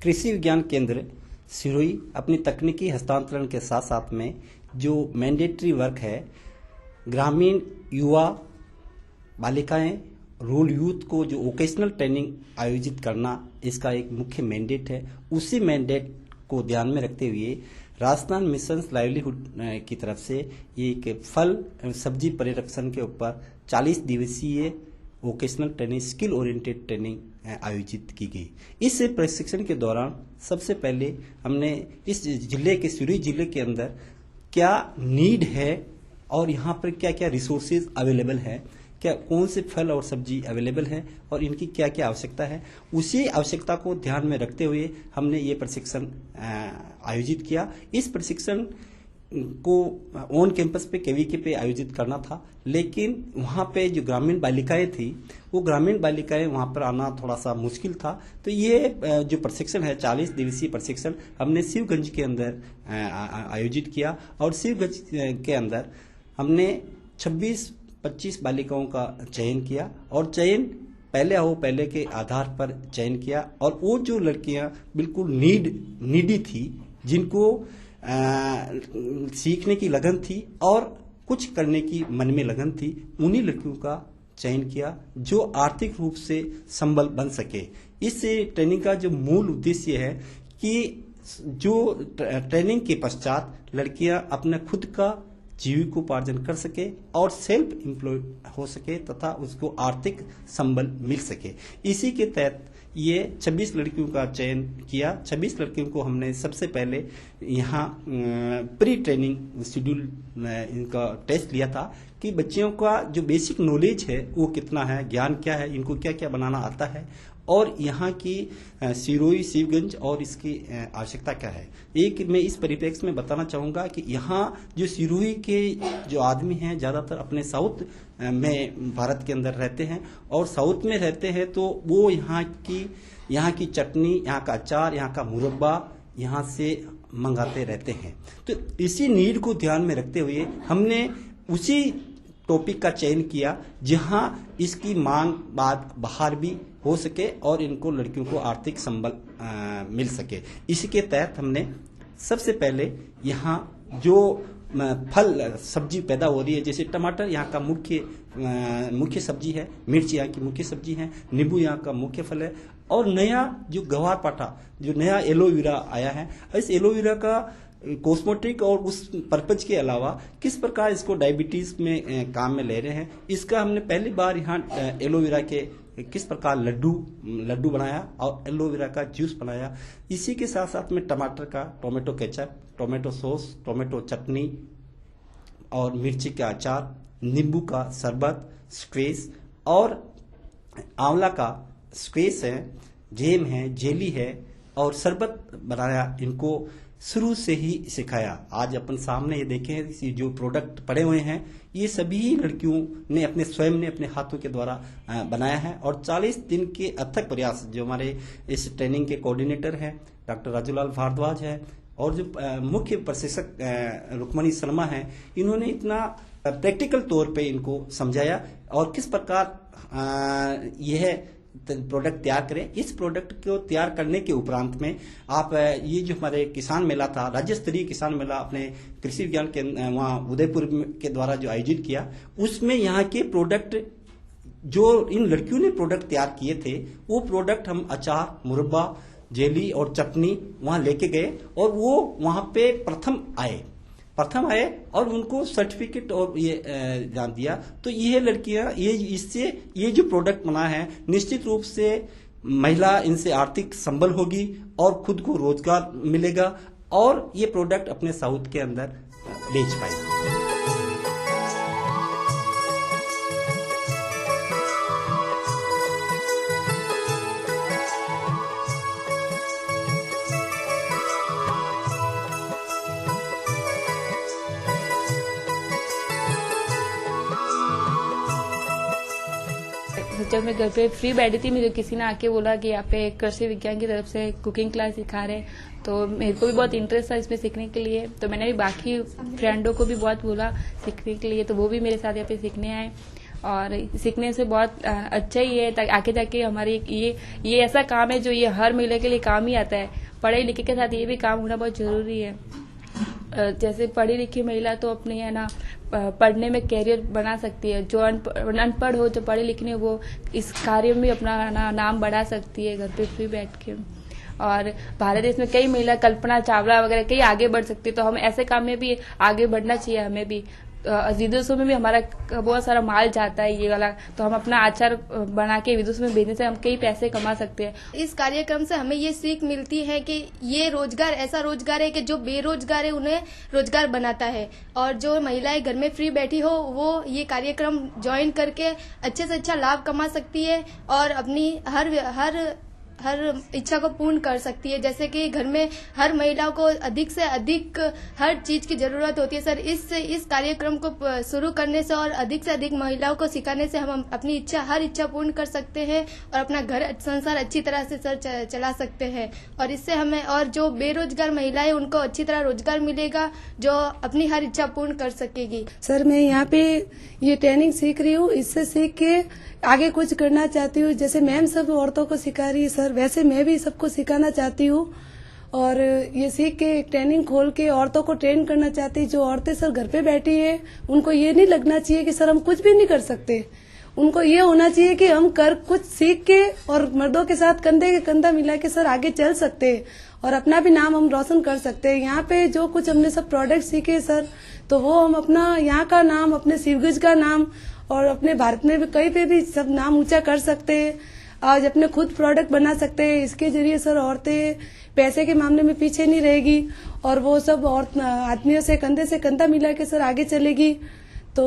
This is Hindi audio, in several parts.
कृषि विज्ञान केंद्र सिरोही अपनी तकनीकी हस्तांतरण के साथ साथ में जो मैंडेटरी वर्क है, ग्रामीण युवा बालिकाएं, रूरल यूथ को जो वोकेशनल ट्रेनिंग आयोजित करना, इसका एक मुख्य मैंडेट है। उसी मैंडेट को ध्यान में रखते हुए राजस्थान मिशन लाइवलीहुड की तरफ से एक फल सब्जी परिरक्षण के ऊपर 40 दिवसीय vocational training, skill oriented training आयोजित की गई। इस प्रशिक्षण के दौरान सबसे पहले हमने इस जिले के सिरोही जिले के अंदर क्या नीड है और यहाँ पर क्या क्या रिसोर्सेज अवेलेबल है, क्या कौन से फल और सब्जी अवेलेबल है और इनकी क्या क्या आवश्यकता है, उसी आवश्यकता को ध्यान में रखते हुए हमने ये प्रशिक्षण आयोजित किया। इस प्रशिक्षण को ऑन कैंपस पे केवीके पे आयोजित करना था, लेकिन वहाँ पे जो ग्रामीण बालिकाएं थी, वो ग्रामीण बालिकाएं वहाँ पर आना थोड़ा सा मुश्किल था। तो ये जो प्रशिक्षण है, 40 दिवसीय प्रशिक्षण हमने शिवगंज के अंदर आयोजित किया और शिवगंज के अंदर हमने 26-25 बालिकाओं का चयन किया और चयन पहले आओ पहले के आधार पर चयन किया। और वो जो लड़कियां बिल्कुल नीडी थी, जिनको सीखने की लगन थी और कुछ करने की मन में लगन थी, उन्हीं लड़कियों का चयन किया जो आर्थिक रूप से संबल बन सके। इस ट्रेनिंग का जो मूल उद्देश्य है कि जो ट्रेनिंग के पश्चात लड़कियां अपना खुद का जीविकोपार्जन कर सके और सेल्फ एम्प्लॉय हो सके तथा उसको आर्थिक संबल मिल सके। इसी के तहत ये 26 लड़कियों का चयन किया। 26 लड़कियों को हमने सबसे पहले यहाँ प्री ट्रेनिंग शेड्यूल इनका टेस्ट लिया था कि बच्चियों का जो बेसिक नॉलेज है वो कितना है, ज्ञान क्या है, इनको क्या क्या बनाना आता है और यहाँ की सिरोही, शिवगंज और इसकी आवश्यकता क्या है। एक मैं इस परिप्रेक्ष्य में बताना चाहूँगा कि यहाँ जो सिरोही के जो आदमी हैं ज़्यादातर अपने साउथ में भारत के अंदर रहते हैं और साउथ में रहते हैं, तो वो यहाँ की चटनी, यहाँ का अचार, यहाँ का मुरब्बा यहाँ से मंगाते रहते हैं। तो इसी नीड को ध्यान में रखते हुए हमने उसी टॉपिक का चयन किया जहां इसकी मांग बाद बाहर भी हो सके और इनको लड़कियों को आर्थिक संबल मिल सके। इसी के तहत हमने सबसे पहले यहाँ जो फल सब्जी पैदा हो रही है, जैसे टमाटर यहाँ का मुख्य सब्जी है, मिर्च यहाँ की मुख्य सब्जी है, नींबू यहाँ का मुख्य फल है और नया जो गवार पाठा, जो नया एलोवेरा आया है, इस एलोवेरा का कॉस्मेटिक और उस पर्पज के अलावा किस प्रकार इसको डायबिटीज में काम में ले रहे हैं, इसका हमने पहली बार यहाँ एलोवेरा के किस प्रकार लड्डू बनाया और एलोवेरा का जूस बनाया। इसी के साथ साथ में टमाटर का tomato ketchup, tomato sauce, tomato चटनी और मिर्ची का अचार, नींबू का शरबत, स्क्वेश और आंवला का स्क्वेश है, जैम है, जेली है और शरबत बनाया। इनको शुरू से ही सिखाया। आज अपन सामने ये देखें जो प्रोडक्ट पड़े हुए हैं, ये सभी लड़कियों ने अपने स्वयं ने अपने हाथों के द्वारा बनाया है और 40 दिन के अथक प्रयास, जो हमारे इस ट्रेनिंग के कोऑर्डिनेटर हैं डॉक्टर राजूलाल भारद्वाज है और जो मुख्य प्रशिक्षक रुक्मणी शर्मा है, इन्होंने इतना प्रैक्टिकल तौर पे इनको समझाया और किस प्रकार यह प्रोडक्ट तैयार करें। इस प्रोडक्ट को तैयार करने के उपरांत में आप ये जो हमारे किसान मेला था, राज्य स्तरीय किसान मेला अपने कृषि विज्ञान के वहाँ उदयपुर के द्वारा जो आयोजित किया, उसमें यहाँ के प्रोडक्ट जो इन लड़कियों ने प्रोडक्ट तैयार किए थे, वो प्रोडक्ट हम अचार, मुरब्बा, जेली और चटनी वहाँ लेके गए और वो वहाँ पे प्रथम आए और उनको सर्टिफिकेट और ये जान दिया। तो ये लड़कियां ये जो प्रोडक्ट बना है, निश्चित रूप से महिला इनसे आर्थिक संबल होगी और खुद को रोजगार मिलेगा और ये प्रोडक्ट अपने साउथ के अंदर बेच पाएगी। जब मैं घर पे फ्री बैठी थी, मुझे किसी ने आके बोला कि यहाँ पे कृषि विज्ञान की तरफ से कुकिंग क्लास सिखा रहे हैं, तो मेरे को भी बहुत इंटरेस्ट था इसमें सीखने के लिए। तो मैंने भी बाकी फ्रेंडों को भी बहुत बोला सीखने के लिए, तो वो भी मेरे साथ यहाँ पे सीखने आए और सीखने से बहुत अच्छा ही है, ताकि आगे जाके हमारी ये ऐसा काम है जो ये हर महिला के लिए काम ही आता है। पढ़ाई लिखे के साथ ये भी काम होना बहुत जरूरी है। जैसे पढ़ी लिखी महिला तो अपने है ना पढ़ने में कैरियर बना सकती है, जो अनपढ़ हो, जो पढ़ी लिखी नहीं, वो इस कार्य में अपना नाम बढ़ा सकती है घर पे फ्री बैठ के। और भारत देश में कई महिला, कल्पना चावला वगैरह कई आगे बढ़ सकती है, तो हम ऐसे काम में भी आगे बढ़ना चाहिए। हमें भी विदेशों में भी हमारा बहुत सारा माल जाता है ये वाला, तो हम अपना आचार बना के विदेशों में भेजने से हम कई पैसे कमा सकते हैं। इस कार्यक्रम से हमें ये सीख मिलती है कि ये रोजगार ऐसा रोजगार है कि जो बेरोजगार है उन्हें रोजगार बनाता है, और जो महिलाएं घर में फ्री बैठी हो वो ये कार्यक्रम ज्वाइन करके अच्छे से अच्छा लाभ कमा सकती है और अपनी हर इच्छा को पूर्ण कर सकती है। जैसे कि घर में हर महिला को अधिक से अधिक हर चीज की जरूरत होती है सर। इस कार्यक्रम को शुरू करने से और अधिक से अधिक महिलाओं को सिखाने से हम अपनी हर इच्छा पूर्ण कर सकते हैं और अपना घर संसार अच्छी तरह से सर चला सकते हैं। और इससे हमें, और जो बेरोजगार महिलाएं उनको अच्छी तरह रोजगार मिलेगा जो अपनी हर इच्छा पूर्ण कर सकेगी। सर मैं यहाँ पे ये ट्रेनिंग सीख रही हूँ, इससे सीख के आगे कुछ करना चाहती हूँ। जैसे मैम सब औरतों को सिखा रही है सर, वैसे मैं भी सबको सिखाना चाहती हूँ और ये सीख के ट्रेनिंग खोल के औरतों को ट्रेन करना चाहती हूँ। जो औरतें सर घर पे बैठी है उनको ये नहीं लगना चाहिए कि सर हम कुछ भी नहीं कर सकते। उनको ये होना चाहिए कि हम कुछ सीख के और मर्दों के साथ कंधे के कंधा मिला के सर आगे चल सकते हैं और अपना भी नाम हम रोशन कर सकते हैं। यहाँ पे जो कुछ हमने सब प्रोडक्ट सीखे सर, तो वो हम अपना यहाँ का नाम, अपने शिवगंज का नाम और अपने भारत में भी कहीं पे भी सब नाम ऊंचा कर सकते हैं। आज अपने खुद प्रोडक्ट बना सकते हैं। इसके जरिए सर औरतें पैसे के मामले में पीछे नहीं रहेगी और वो सब आदमियों से कंधा मिला के सर आगे चलेगी, तो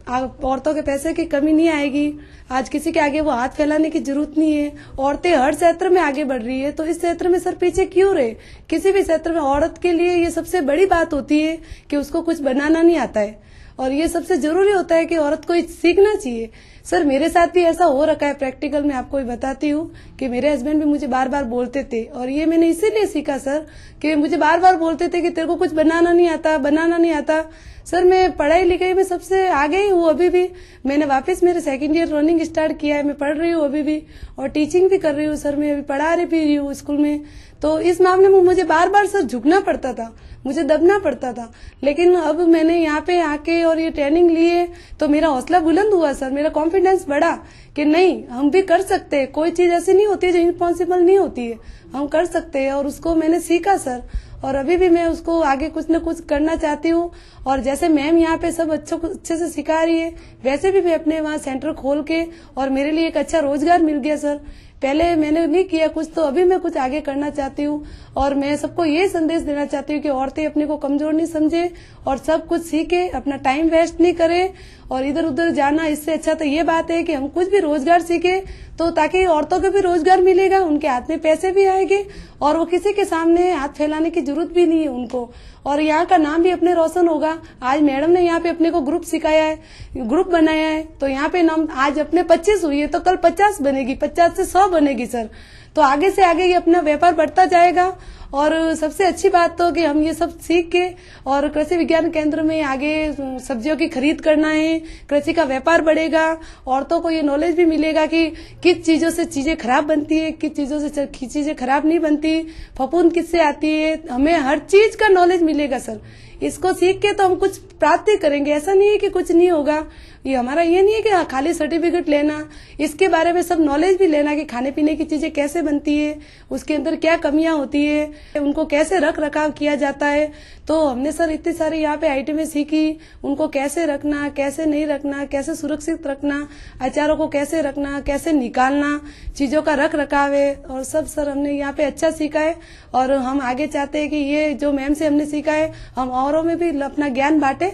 औरतों के पैसे की कमी नहीं आएगी। आज किसी के आगे वो हाथ फैलाने की जरूरत नहीं है। औरतें हर क्षेत्र में आगे बढ़ रही है, तो इस क्षेत्र में सर पीछे क्यों रहे। किसी भी क्षेत्र में औरत के लिए ये सबसे बड़ी बात होती है कि उसको कुछ बनाना नहीं आता है और ये सबसे जरूरी होता है कि औरत को सीखना चाहिए। सर मेरे साथ भी ऐसा हो रखा है, प्रैक्टिकल में आपको बताती हूँ कि मेरे हस्बैंड भी मुझे बार बार बोलते थे और ये मैंने इसीलिए सीखा सर कि मुझे बार बार बोलते थे कि तेरे को कुछ बनाना नहीं आता। सर मैं पढ़ाई लिखाई में सबसे आगे ही हूँ। अभी भी मैंने वापस मेरे सेकंड ईयर रनिंग स्टार्ट किया है, मैं पढ़ रही हूँ अभी भी और टीचिंग भी कर रही हूँ सर। मैं अभी पढ़ा रही हूँ स्कूल में, तो इस मामले में मुझे बार बार सर झुकना पड़ता था, मुझे दबना पड़ता था। लेकिन अब मैंने यहाँ पे आके और ये ट्रेनिंग लिए तो मेरा हौसला बुलंद हुआ सर, मेरा कॉन्फिडेंस बढ़ा कि नहीं हम भी कर सकते हैं। कोई चीज ऐसी नहीं होती है जो इम्पॉसिबल नहीं होती है, हम कर सकते हैं। और उसको मैंने सीखा सर और अभी भी मैं उसको आगे कुछ न कुछ करना चाहती हूँ। और जैसे मैम यहाँ पे सब अच्छे से सिखा रही है, वैसे भी मैं अपने वहाँ सेंटर खोल के और मेरे लिए एक अच्छा रोजगार मिल गया सर। पहले मैंने नहीं किया कुछ, तो अभी मैं कुछ आगे करना चाहती हूँ और मैं सबको ये संदेश देना चाहती हूँ कि औरतें अपने को कमजोर नहीं समझे और सब कुछ सीखे, अपना टाइम वेस्ट नहीं करे और इधर उधर जाना। इससे अच्छा तो ये बात है कि हम कुछ भी रोजगार सीखे तो ताकि औरतों को भी रोजगार मिलेगा, उनके हाथ में पैसे भी आएंगे और वो किसी के सामने हाथ फैलाने की जरूरत भी नहीं है उनको, और यहाँ का नाम भी अपने रोशन होगा। आज मैडम ने यहाँ पे अपने को ग्रुप सिखाया है, ग्रुप बनाया है, तो यहाँ पे नाम आज अपने 25 हुई है तो कल 50 बनेगी, 50 से 100 बनेगी सर। तो आगे से आगे ये अपना व्यापार बढ़ता जाएगा। और सबसे अच्छी बात तो कि हम ये सब सीख के और कृषि विज्ञान केंद्र में आगे सब्जियों की खरीद करना है, कृषि का व्यापार बढ़ेगा, औरतों को ये नॉलेज भी मिलेगा कि किस चीजों से चीजें खराब बनती है, किस चीजों से चीजें खराब नहीं बनती, फफूंद किससे आती है, हमें हर चीज का नॉलेज मिलेगा सर। इसको सीख के तो हम कुछ प्राप्ति करेंगे, ऐसा नहीं है कि कुछ नहीं होगा। ये हमारा ये नहीं है कि खाली सर्टिफिकेट लेना, इसके बारे में सब नॉलेज भी लेना कि खाने पीने की चीजें कैसे बनती है, उसके अंदर क्या कमियां होती है, उनको कैसे रख रखाव किया जाता है। तो हमने सर इतनी सारी यहाँ पे आइटमें सीखी, उनको कैसे रखना, कैसे नहीं रखना, कैसे सुरक्षित रखना, अचारों को कैसे रखना, कैसे निकालना, चीजों का रख रखाव है और सब सर हमने यहाँ पे अच्छा सीखा है। और हम आगे चाहते हैं कि ये जो मैम से हमने सीखा है हम औरों में भी अपना ज्ञान बांटे